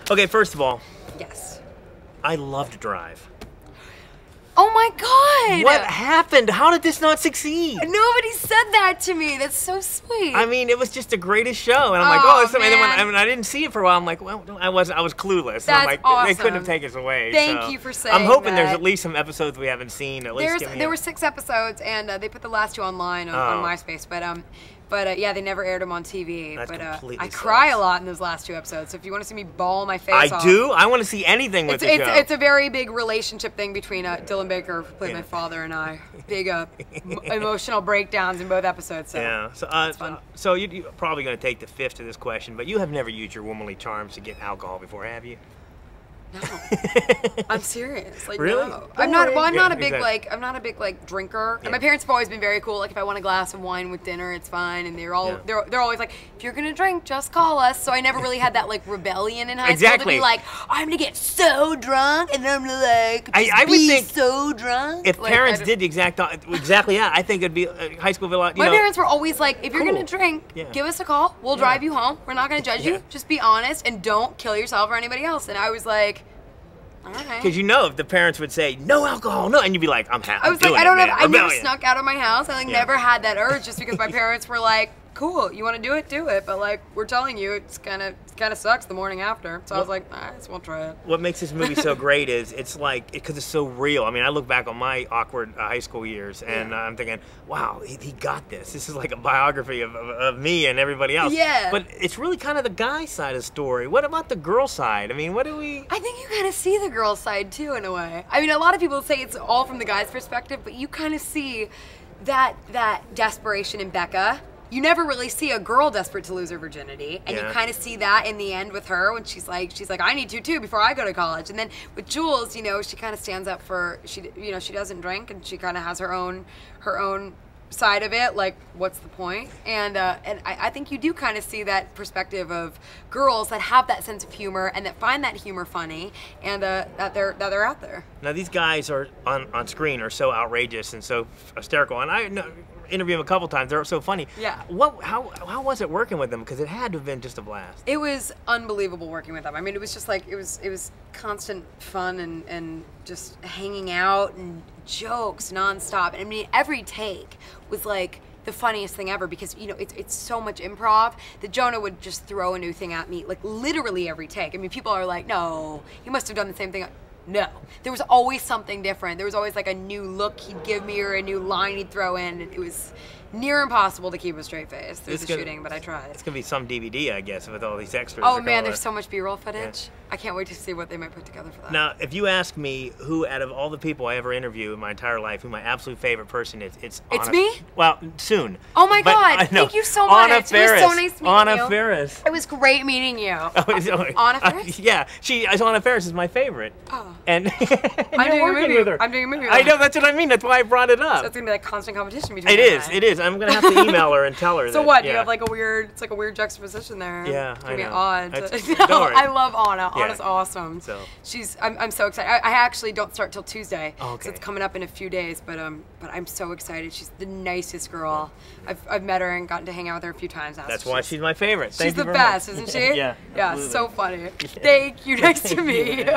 Okay, first of all, Yes. I love to drive. Oh my God! What happened? How did this not succeed? Nobody said that to me. That's so sweet. I mean, it was just the greatest show, and I'm like, Oh, oh, and then man. when I didn't see it for a while, I'm like, well, I was clueless. That's I'm like, awesome. They couldn't have taken us away. Thank you for saying I'm hoping there's that. at least some episodes we haven't seen. At least There were 6 episodes, and they put the last 2 online on MySpace, but yeah, they never aired them on TV. That's but completely I cry a sucks. lot in those last 2 episodes. So if you want to see me bawl my face off, I do. I want to see anything with the show. It's a very big relationship thing between Dylan Baker, who played my father, and I. Big emotional breakdowns in both episodes. So yeah. So it's fun. So you're probably going to take the fifth to this question, but you have never used your womanly charms to get alcohol before, have you? No, I'm serious. Like, really? no. I'm not. Well, I'm Yeah, not a big exactly. I'm not a big drinker. Yeah. And my parents have always been very cool. Like, if I want a glass of wine with dinner, it's fine. And they're always like, if you're gonna drink, just call us. So I never really had that like rebellion in high school to be like, I'm gonna get so drunk, and I'm like, I would think so drunk. If like, parents did the exactly yeah, I think it'd be high school. My parents were always like, if you're gonna drink, Yeah. give us a call. We'll drive you home. We're not gonna judge you. Just be honest and don't kill yourself or anybody else. And I was like, because if the parents would say no alcohol, no, and you'd be like, I'm happy. I was like, I don't know. I never Rebellion. snuck out of my house. I never had that urge, just because my parents were like, cool, you want to do it, do it. But like, we're telling you, it kind of sucks the morning after. So I was like, I just won't try it. What makes this movie so great is it's like, because it's so real. I mean, I look back on my awkward high school years, and I'm thinking, wow, he got this. This is like a biography of me and everybody else. Yeah. But it's really kind of the guy side of the story. What about the girl side? I mean, what do we... I think you kind of see the girl side too, in a way. I mean, a lot of people say it's all from the guy's perspective, but you kind of see that desperation in Becca. You never really see a girl desperate to lose her virginity, and you kind of see that in the end with her when she's like, I need to too before I go to college. And then with Jules, she kind of stands up for she doesn't drink, and she kind of has her own side of it. Like, what's the point? And I think you do kind of see that perspective of girls that have that sense of humor and that find that humor funny, and that they're out there. Now these guys are on screen are so outrageous and so hysterical, and I know. Interview them a couple times. They're so funny. Yeah. How was it working with them? Because it had to have been just a blast. It was unbelievable working with them. I mean, it was just like it was constant fun and just hanging out and jokes nonstop. And I mean, every take was like the funniest thing ever, because it's so much improv that Jonah would just throw a new thing at me like literally every take. I mean, people are like, no, he must have done the same thing. No, there was always something different. There was always like a new look he'd give me or a new line he'd throw in. It was near impossible to keep a straight face through the shooting, but I tried. It's gonna be some DVD, I guess, with all these extras. Oh man, there's so much B-roll footage. I can't wait to see what they might put together for that. Now, if you ask me who, out of all the people I ever interview in my entire life, who my absolute favorite person is, it's Anna. me? Well, soon. Oh my God! Thank you so much. Anna Faris. It was so nice meeting you. Anna Faris. It was great meeting you. Anna Faris? Yeah, Anna Faris is my favorite. Oh. And I'm doing you're working with her. I'm doing a movie with I her. know, that's what I mean. That's why I brought it up. So it's gonna be like constant competition between It you is. and I. It is. I'm gonna have to email her and tell her. So that, what? Yeah. You have like it's like a weird juxtaposition there. Yeah, it's gonna I be know. odd. Don't worry. I love Anna. Yeah. Anna's awesome. So. I'm so excited. I actually don't start till Tuesday. Oh, okay. So it's coming up in a few days, but I'm so excited. She's the nicest girl. I've met her and gotten to hang out with her a few times now. That's why she's my favorite. She's the best, isn't she? Yeah. Yeah, Absolutely. so funny. Thank you. Nice to meet you.